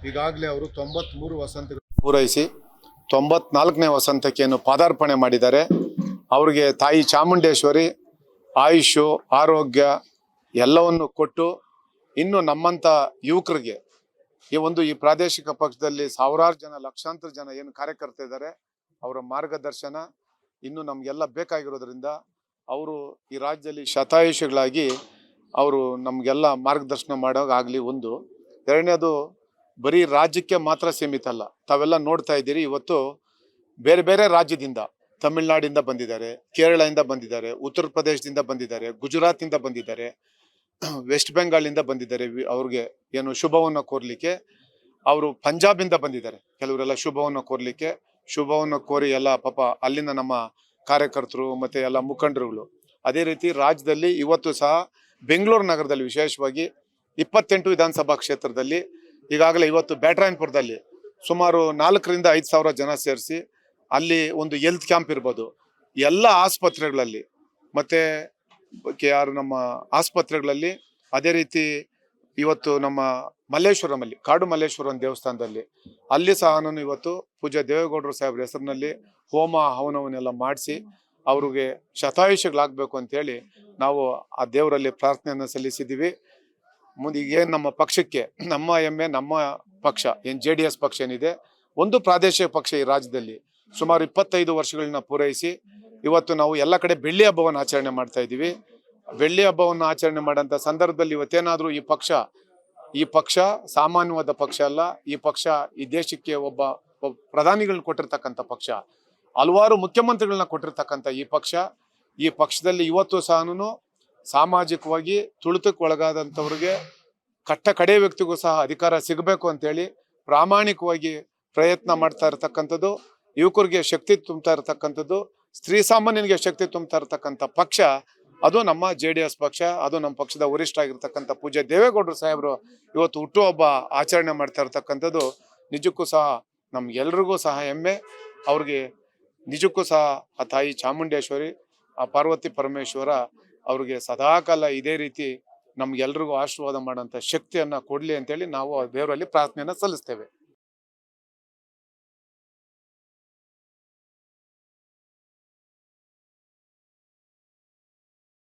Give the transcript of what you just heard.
ಈಗಾಗಲೇ ಅವರು 93 ವಸಂತಗಳು ಪೂರೈಸಿ 94ನೇ ವಸಂತಕ್ಕೆ ಪಾದಾರ್ಪಣೆ ಮಾಡಿದ್ದಾರೆ. ಅವರಿಗೆ ತಾಯಿ ಚಾಮುಂಡೇಶ್ವರಿ ಆಯುಷು ಆರೋಗ್ಯ ಎಲ್ಲವನ್ನು ಕೊಟ್ಟು ಇನ್ನು ನಮ್ಮಂಥ ಯುವಕರಿಗೆ ಈ ಪ್ರಾದೇಶಿಕ ಪಕ್ಷದಲ್ಲಿ ಸಾವಿರಾರು ಜನ ಲಕ್ಷಾಂತರ ಜನ ಏನು ಕಾರ್ಯಕರ್ತರು ಇದ್ದಾರೆ ಅವರ ಮಾರ್ಗದರ್ಶನ ಇನ್ನು ನಮಗೆಲ್ಲ ಬೇಕಾಗಿರೋದ್ರಿಂದ ಅವರು ಈ ರಾಜ್ಯದಲ್ಲಿ ಶತಾಯುಷಿಗಳಾಗಿ ಅವರು ನಮಗೆಲ್ಲ ಮಾರ್ಗದರ್ಶನ ಮಾಡೋಗಾಗಲಿ. ಒಂದು ಎರಡನೇದು ಬರೀ ರಾಜ್ಯಕ್ಕೆ ಮಾತ್ರ ಸೀಮಿತ ಅಲ್ಲ. ತಾವೆಲ್ಲ ನೋಡ್ತಾ ಇದ್ದೀರಿ, ಇವತ್ತು ಬೇರೆ ಬೇರೆ ರಾಜ್ಯದಿಂದ ತಮಿಳುನಾಡಿಂದ ಬಂದಿದ್ದಾರೆ, ಕೇರಳದಿಂದ ಬಂದಿದ್ದಾರೆ, ಉತ್ತರ ಪ್ರದೇಶದಿಂದ ಬಂದಿದ್ದಾರೆ, ಗುಜರಾತಿಂದ ಬಂದಿದ್ದಾರೆ, ವೆಸ್ಟ್ ಬೆಂಗಾಲಿಂದ ಬಂದಿದ್ದಾರೆ. ಅವ್ರಿಗೆ ಏನು ಶುಭವನ್ನು ಕೋರ್ಲಿಕ್ಕೆ ಅವರು ಪಂಜಾಬಿಂದ ಬಂದಿದ್ದಾರೆ. ಕೆಲವರೆಲ್ಲ ಶುಭವನ್ನು ಕೋರಿ ಎಲ್ಲ ಪಾಪ ಅಲ್ಲಿನ ನಮ್ಮ ಕಾರ್ಯಕರ್ತರು ಮತ್ತೆ ಎಲ್ಲ ಮುಖಂಡರುಗಳು. ಅದೇ ರೀತಿ ರಾಜ್ಯದಲ್ಲಿ ಇವತ್ತು ಸಹ ಬೆಂಗಳೂರು ನಗರದಲ್ಲಿ ವಿಶೇಷವಾಗಿ 28 ವಿಧಾನಸಭಾ ಕ್ಷೇತ್ರದಲ್ಲಿ ಈಗಾಗಲೇ ಇವತ್ತು ಬ್ಯಾಟರಾಯನಪುರದಲ್ಲಿ ಸುಮಾರು 4 ರಿಂದ 5 ಸಾವಿರ ಜನ ಸೇರಿಸಿ ಅಲ್ಲಿ ಒಂದು ಹೆಲ್ತ್ ಕ್ಯಾಂಪ್ ಇರ್ಬೋದು, ಎಲ್ಲ ಆಸ್ಪತ್ರೆಗಳಲ್ಲಿ ಮತ್ತೆ ನಮ್ಮ ಆಸ್ಪತ್ರೆಗಳಲ್ಲಿ, ಅದೇ ರೀತಿ ಇವತ್ತು ನಮ್ಮ ಮಲ್ಲೇಶ್ವರಮಲ್ಲಿ ಕಾಡು ಮಲ್ಲೇಶ್ವರಂ ದೇವಸ್ಥಾನದಲ್ಲಿ ಅಲ್ಲಿ ಸಹ ನಾನು ಇವತ್ತು ಪೂಜ್ಯ ದೇವೇಗೌಡರು ಸಾಹೇಬ್ರ ಹೆಸರಿನಲ್ಲಿ ಹೋಮ ಹವನವನ್ನೆಲ್ಲ ಮಾಡಿಸಿ ಅವ್ರಿಗೆ ಶತಾಯುಷಿಗಳಾಗಬೇಕು ಅಂತೇಳಿ ನಾವು ಆ ದೇವರಲ್ಲಿ ಪ್ರಾರ್ಥನೆಯನ್ನು ಸಲ್ಲಿಸಿದ್ದೀವಿ. ಮುಂದೆ ಏನು ನಮ್ಮ ಪಕ್ಷಕ್ಕೆ ನಮ್ಮ ಹೆಮ್ಮೆ, ನಮ್ಮ ಪಕ್ಷ ಏನು JDS ಪಕ್ಷ ಏನಿದೆ, ಒಂದು ಪ್ರಾದೇಶಿಕ ಪಕ್ಷ ಈ ರಾಜ್ಯದಲ್ಲಿ ಸುಮಾರು 25 ವರ್ಷಗಳನ್ನ ಪೂರೈಸಿ ಇವತ್ತು ನಾವು ಎಲ್ಲ ಕಡೆ ಬೆಳ್ಳಿ ಹಬ್ಬವನ್ನು ಆಚರಣೆ ಮಾಡ್ತಾ ಇದ್ದೀವಿ. ಬೆಳ್ಳಿ ಹಬ್ಬವನ್ನು ಆಚರಣೆ ಮಾಡೋಂಥ ಸಂದರ್ಭದಲ್ಲಿ ಇವತ್ತೇನಾದರೂ ಈ ಪಕ್ಷ ಸಾಮಾನ್ಯವಾದ ಪಕ್ಷ ಅಲ್ಲ. ಈ ಪಕ್ಷ ಈ ದೇಶಕ್ಕೆ ಒಬ್ಬ ಪ್ರಧಾನಿಗಳನ್ನ ಕೊಟ್ಟಿರ್ತಕ್ಕಂಥ ಪಕ್ಷ, ಹಲವಾರು ಮುಖ್ಯಮಂತ್ರಿಗಳನ್ನ ಕೊಟ್ಟಿರ್ತಕ್ಕಂಥ ಈ ಪಕ್ಷದಲ್ಲಿ ಇವತ್ತು ಸಹ ಸಾಮಾಜಿಕವಾಗಿ ತುಳಿತಕ್ಕೆ ಒಳಗಾದಂಥವ್ರಿಗೆ ಕಡೆ ವ್ಯಕ್ತಿಗೂ ಸಹ ಅಧಿಕಾರ ಸಿಗಬೇಕು ಅಂತೇಳಿ ಪ್ರಾಮಾಣಿಕವಾಗಿ ಪ್ರಯತ್ನ ಮಾಡ್ತಾ ಇರತಕ್ಕಂಥದ್ದು, ಯುವಕರಿಗೆ ಶಕ್ತಿ ತುಂಬ್ತಾ ಇರತಕ್ಕಂಥದ್ದು, ಸ್ತ್ರೀ ಸಾಮಾನ್ಯನಿಗೆ ಶಕ್ತಿ ತುಂಬ್ತಾ ಇರತಕ್ಕಂಥ ಪಕ್ಷ ಅದು ನಮ್ಮ JDS ಪಕ್ಷ. ಅದು ನಮ್ಮ ಪಕ್ಷದ ವರಿಷ್ಠ ಆಗಿರ್ತಕ್ಕಂಥ ಪೂಜ್ಯ ದೇವೇಗೌಡರು ಸಾಹೇಬರು ಇವತ್ತು ಹುಟ್ಟುಹಬ್ಬ ಆಚರಣೆ ಮಾಡ್ತಾ ಇರತಕ್ಕಂಥದ್ದು ನಿಜಕ್ಕೂ ಸಹ ನಮ್ಗೆಲ್ರಿಗೂ ಸಹ ಹೆಮ್ಮೆ. ಅವ್ರಿಗೆ ನಿಜಕ್ಕೂ ಸಹ ಆ ತಾಯಿ ಚಾಮುಂಡೇಶ್ವರಿ, ಆ ಪಾರ್ವತಿ ಪರಮೇಶ್ವರ ಅವ್ರಿಗೆ ಸದಾಕಾಲ ಇದೇ ರೀತಿ ನಮ್ಗೆಲ್ರಿಗೂ ಆಶೀರ್ವಾದ ಮಾಡೋಂಥ ಶಕ್ತಿಯನ್ನ ಕೊಡ್ಲಿ ಅಂತೇಳಿ ನಾವು ದೇವರಲ್ಲಿ ಪ್ರಾರ್ಥನೆಯನ್ನ ಸಲ್ಲಿಸ್ತೇವೆ.